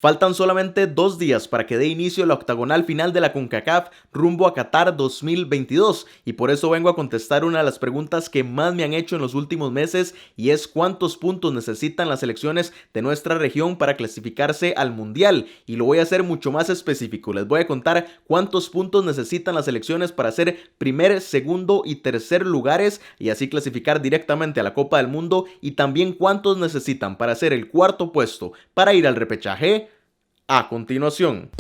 Faltan solamente 2 días para que dé inicio la octagonal final de la CONCACAF rumbo a Qatar 2022 y por eso vengo a contestar una de las preguntas que más me han hecho en los últimos meses y es cuántos puntos necesitan las selecciones de nuestra región para clasificarse al mundial, y lo voy a hacer mucho más específico. Les voy a contar cuántos puntos necesitan las selecciones para ser primer, segundo y tercer lugares y así clasificar directamente a la Copa del Mundo, y también cuántos necesitan para ser el cuarto puesto para ir al repechaje a continuación.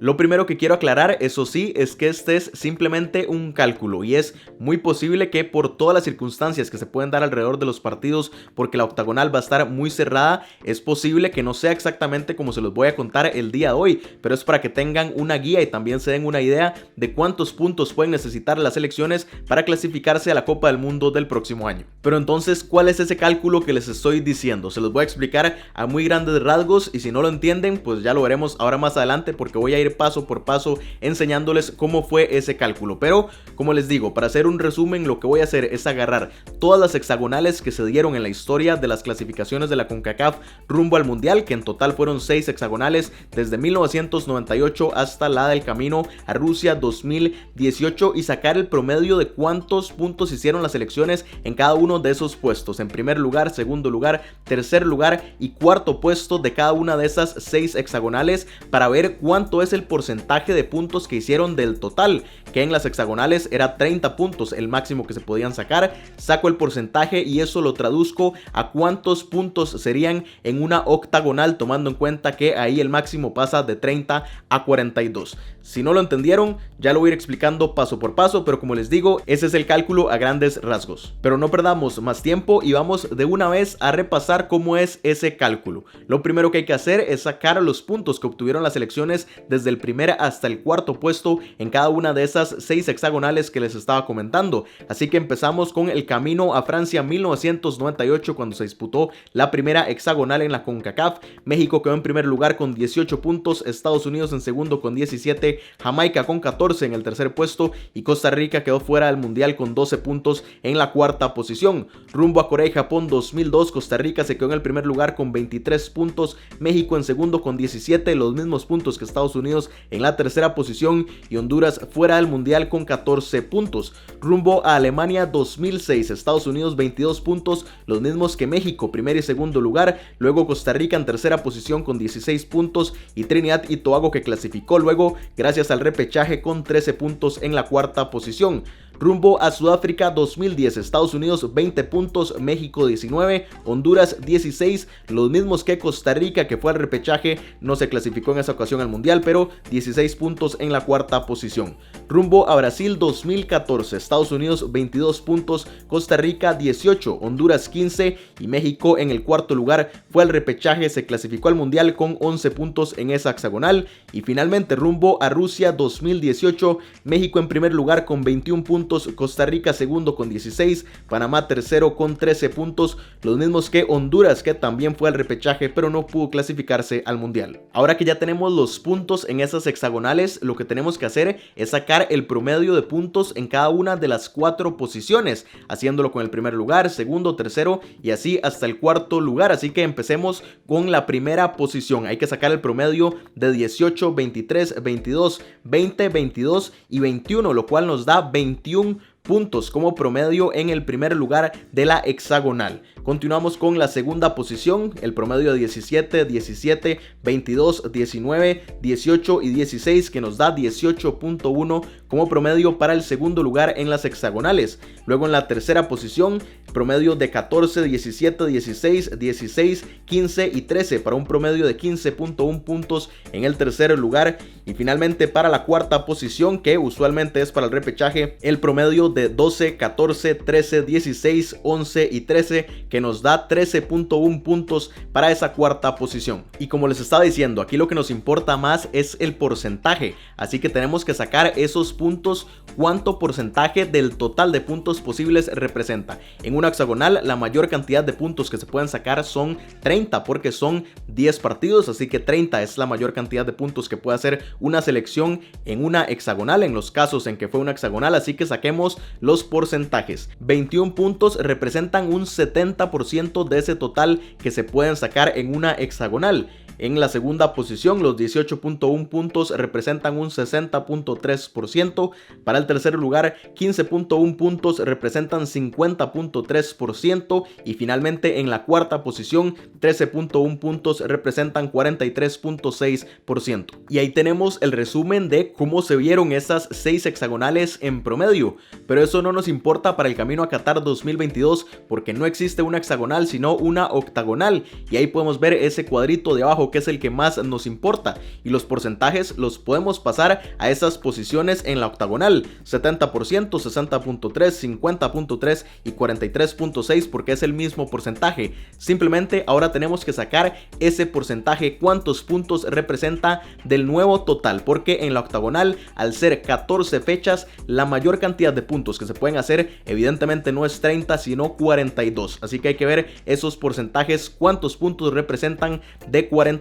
Lo primero que quiero aclarar, eso sí, es que este es simplemente un cálculo y es muy posible que por todas las circunstancias que se pueden dar alrededor de los partidos, porque la octagonal va a estar muy cerrada, es posible que no sea exactamente como se los voy a contar el día de hoy, pero es para que tengan una guía y también se den una idea de cuántos puntos pueden necesitar las selecciones para clasificarse a la Copa del Mundo del próximo año. Pero entonces, ¿cuál es ese cálculo que les estoy diciendo? Se los voy a explicar a muy grandes rasgos y si no lo entienden, pues ya lo veremos ahora más adelante, porque voy a ir paso por paso enseñándoles cómo fue ese cálculo. Pero como les digo, para hacer un resumen, lo que voy a hacer es agarrar todas las hexagonales que se dieron en la historia de las clasificaciones de la CONCACAF rumbo al mundial, que en total fueron 6 hexagonales desde 1998 hasta la del camino a Rusia 2018, y sacar el promedio de cuántos puntos hicieron las selecciones en cada uno de esos puestos, en primer lugar, segundo lugar, tercer lugar y cuarto puesto de cada una de esas 6 hexagonales, para ver cuánto es el porcentaje de puntos que hicieron del total, que en las hexagonales era 30 puntos el máximo que se podían sacar. Saco el porcentaje y eso lo traduzco a cuántos puntos serían en una octagonal, tomando en cuenta que ahí el máximo pasa de 30 a 42. Si no lo entendieron, ya lo voy a ir explicando paso por paso, pero como les digo, ese es el cálculo a grandes rasgos. Pero no perdamos más tiempo y vamos de una vez a repasar cómo es ese cálculo. Lo primero que hay que hacer es sacar los puntos que obtuvieron las selecciones desde el primer hasta el cuarto puesto en cada una de esas 6 hexagonales que les estaba comentando. Así que empezamos con el camino a Francia 1998, cuando se disputó la primera hexagonal en la CONCACAF. México quedó en primer lugar con 18 puntos, Estados Unidos en segundo con 17, Jamaica con 14 en el tercer puesto y Costa Rica quedó fuera del mundial con 12 puntos en la cuarta posición. Rumbo a Corea y Japón 2002, Costa Rica se quedó en el primer lugar con 23 puntos, México en segundo con 17, los mismos puntos que Estados Unidos en la tercera posición, y Honduras fuera del mundial con 14 puntos. Rumbo a Alemania 2006, Estados Unidos 22 puntos, los mismos que México, primer y segundo lugar, luego Costa Rica en tercera posición con 16 puntos y Trinidad y Tobago, que clasificó luego gracias al repechaje, con 13 puntos en la cuarta posición. Rumbo a Sudáfrica 2010, Estados Unidos 20 puntos, México 19, Honduras 16, los mismos que Costa Rica, que fue al repechaje, no se clasificó en esa ocasión al mundial, pero 16 puntos en la cuarta posición. Rumbo a Brasil 2014, Estados Unidos 22 puntos, Costa Rica 18, Honduras 15 y México en el cuarto lugar fue al repechaje, se clasificó al mundial con 11 puntos en esa hexagonal. Y finalmente rumbo a Rusia 2018, México en primer lugar con 21 puntos, Costa Rica segundo con 16, Panamá tercero con 13 puntos, los mismos que Honduras, que también fue al repechaje pero no pudo clasificarse al mundial. Ahora que ya tenemos los puntos en esas hexagonales, lo que tenemos que hacer es sacar el promedio de puntos en cada una de las 4 posiciones, haciéndolo con el primer lugar, segundo, tercero y así hasta el cuarto lugar. Así que empecemos con la primera posición. Hay que sacar el promedio de 18, 23, 22, 20, 22 y 21, lo cual nos da 21 puntos como promedio en el primer lugar de la hexagonal. Continuamos con la segunda posición, el promedio de 17, 17, 22, 19, 18 y 16, que nos da 18.1 como promedio para el segundo lugar en las hexagonales. Luego en la tercera posición, promedio de 14, 17, 16, 16, 15 y 13 para un promedio de 15.1 puntos en el tercer lugar. Y finalmente para la cuarta posición, que usualmente es para el repechaje, el promedio de 12, 14, 13, 16, 11 y 13, que nos da 13.1 puntos para esa cuarta posición. Y como les estaba diciendo, aquí lo que nos importa más es el porcentaje, así que tenemos que sacar esos puntos, cuánto porcentaje del total de puntos posibles representa. En una hexagonal la mayor cantidad de puntos que se pueden sacar son 30, porque son 10 partidos, así que 30 es la mayor cantidad de puntos que puede hacer una selección en una hexagonal, en los casos en que fue una hexagonal, así que saquemos los porcentajes. 21 puntos representan un 70% de ese total que se pueden sacar en una hexagonal. En la segunda posición, los 18.1 puntos representan un 60.3%. Para el tercer lugar, 15.1 puntos representan 50.3%. Y finalmente, en la cuarta posición, 13.1 puntos representan 43.6%. Y ahí tenemos el resumen de cómo se vieron esas 6 hexagonales en promedio. Pero eso no nos importa para el camino a Qatar 2022 porque no existe una hexagonal sino una octagonal. Y ahí podemos ver ese cuadrito de abajo que es el que más nos importa, y los porcentajes los podemos pasar a esas posiciones en la octagonal: 70%, 60.3, 50.3 y 43.6, porque es el mismo porcentaje. Simplemente ahora tenemos que sacar ese porcentaje, cuántos puntos representa del nuevo total, porque en la octagonal, al ser 14 fechas, la mayor cantidad de puntos que se pueden hacer evidentemente no es 30 sino 42, así que hay que ver esos porcentajes, cuántos puntos representan de 42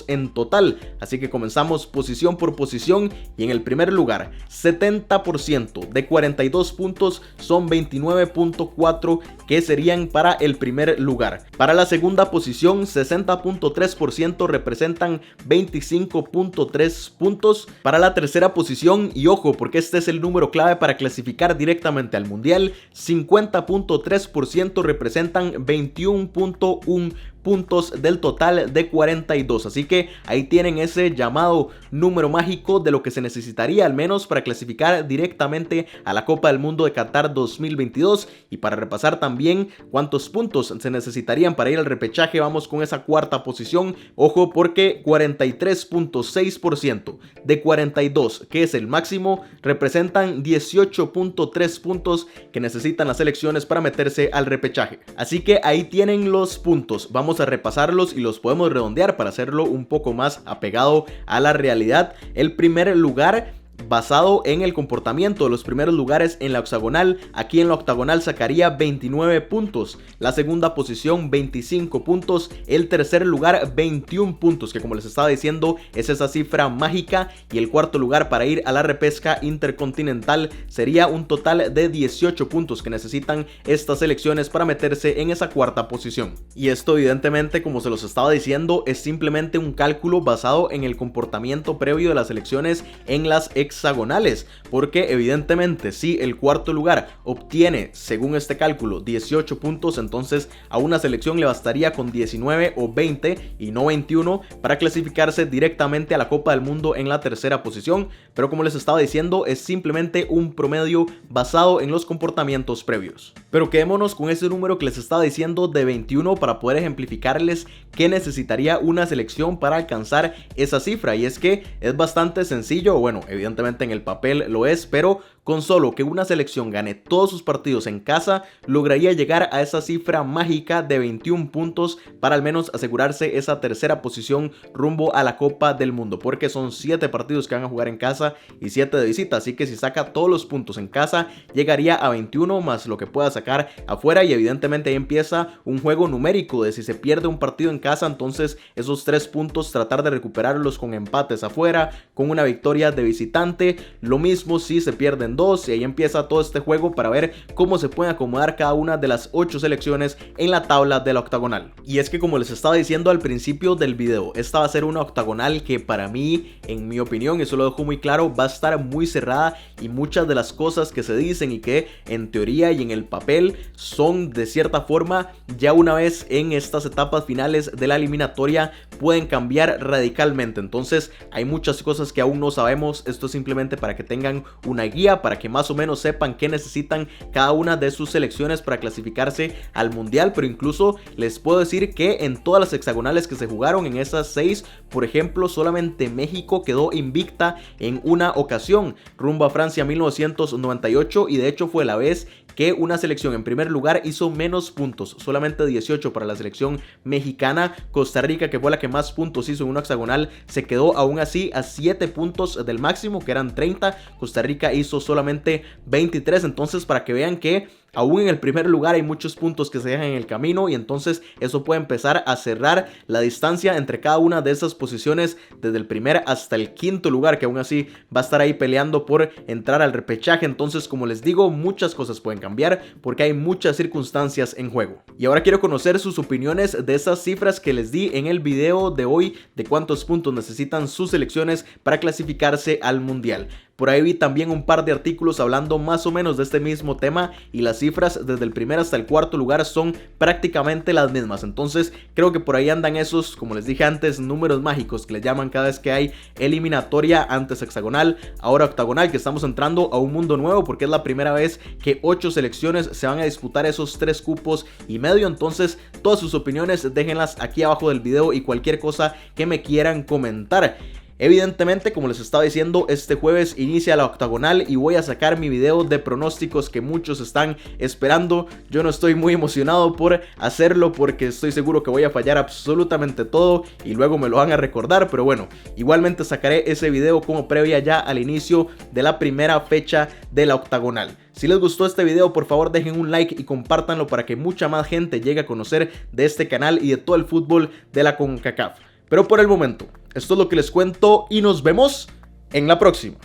en total. Así que comenzamos posición por posición, y en el primer lugar, 70% de 42 puntos son 29.4 que serían para el primer lugar. Para la segunda posición, 60.3% representan 25.3 puntos. Para la tercera posición, y ojo porque este es el número clave para clasificar directamente al mundial, 50.3% representan 21.1 puntos del total de 42, así que ahí tienen ese llamado número mágico de lo que se necesitaría al menos para clasificar directamente a la Copa del Mundo de Qatar 2022. Y para repasar también cuántos puntos se necesitarían para ir al repechaje, vamos con esa cuarta posición. Ojo porque 43.6% de 42, que es el máximo, representan 18.3 puntos que necesitan las selecciones para meterse al repechaje. Así que ahí tienen los puntos, vamos a repasarlos y los podemos redondear para hacerlo un poco más apegado a la realidad. El primer lugar, basado en el comportamiento de los primeros lugares en la hexagonal, aquí en la octagonal sacaría 29 puntos, la segunda posición 25 puntos, el tercer lugar 21 puntos, que como les estaba diciendo es esa cifra mágica, y el cuarto lugar para ir a la repesca intercontinental sería un total de 18 puntos que necesitan estas selecciones para meterse en esa cuarta posición. Y esto evidentemente, como se los estaba diciendo, es simplemente un cálculo basado en el comportamiento previo de las selecciones en las hexagonales, porque evidentemente si el cuarto lugar obtiene, según este cálculo, 18 puntos, entonces a una selección le bastaría con 19 o 20 y no 21 para clasificarse directamente a la Copa del Mundo en la tercera posición. Pero como les estaba diciendo, es simplemente un promedio basado en los comportamientos previos. Pero quedémonos con ese número que les estaba diciendo de 21 para poder ejemplificarles qué necesitaría una selección para alcanzar esa cifra, y es que es bastante sencillo. Bueno, evidentemente en el papel lo es, pero con solo que una selección gane todos sus partidos en casa, lograría llegar a esa cifra mágica de 21 puntos para al menos asegurarse esa tercera posición rumbo a la Copa del Mundo, porque son 7 partidos que van a jugar en casa y 7 de visita, así que si saca todos los puntos en casa, llegaría a 21 más lo que pueda sacar afuera, y evidentemente ahí empieza un juego numérico de si se pierde un partido en casa, entonces esos 3 puntos tratar de recuperarlos con empates afuera, con una victoria de visitante, lo mismo si se pierden 2, y ahí empieza todo este juego para ver cómo se pueden acomodar cada una de las 8 selecciones en la tabla de la octagonal. Y es que, como les estaba diciendo al principio del video, esta va a ser una octagonal que para mí, en mi opinión, eso lo dejo muy claro, va a estar muy cerrada, y muchas de las cosas que se dicen y que en teoría y en el papel son de cierta forma, ya una vez en estas etapas finales de la eliminatoria pueden cambiar radicalmente. Entonces hay muchas cosas que aún no sabemos. Esto es simplemente para que tengan una guía, para que más o menos sepan qué necesitan cada una de sus selecciones para clasificarse al mundial. Pero incluso les puedo decir que en todas las hexagonales que se jugaron, en esas 6, por ejemplo, solamente México quedó invicta en una ocasión, rumbo a Francia 1998, y de hecho fue la vez que una selección en primer lugar hizo menos puntos, solamente 18 para la selección mexicana. Costa Rica, que fue la que más puntos hizo en una hexagonal, se quedó aún así a 7 puntos del máximo, que eran 30. Costa Rica hizo solamente 23, entonces para que vean que aún en el primer lugar hay muchos puntos que se dejan en el camino y entonces eso puede empezar a cerrar la distancia entre cada una de esas posiciones desde el primer hasta el quinto lugar, que aún así va a estar ahí peleando por entrar al repechaje. Entonces, como les digo, muchas cosas pueden cambiar porque hay muchas circunstancias en juego. Y ahora quiero conocer sus opiniones de esas cifras que les di en el video de hoy, de cuántos puntos necesitan sus selecciones para clasificarse al mundial. Por ahí vi también un par de artículos hablando más o menos de este mismo tema y las cifras desde el primer hasta el cuarto lugar son prácticamente las mismas. Entonces creo que por ahí andan esos, como les dije antes, números mágicos que le llaman cada vez que hay eliminatoria, antes hexagonal, ahora octagonal, que estamos entrando a un mundo nuevo porque es la primera vez que 8 selecciones se van a disputar esos 3 cupos y medio. Entonces todas sus opiniones déjenlas aquí abajo del video y cualquier cosa que me quieran comentar. Evidentemente, como les estaba diciendo, este jueves inicia la octagonal y voy a sacar mi video de pronósticos que muchos están esperando. Yo no estoy muy emocionado por hacerlo porque estoy seguro que voy a fallar absolutamente todo y luego me lo van a recordar, pero bueno, igualmente sacaré ese video como previa ya al inicio de la primera fecha de la octagonal. Si les gustó este video, por favor dejen un like y compártanlo para que mucha más gente llegue a conocer de este canal y de todo el fútbol de la CONCACAF. Pero por el momento, esto es lo que les cuento y nos vemos en la próxima.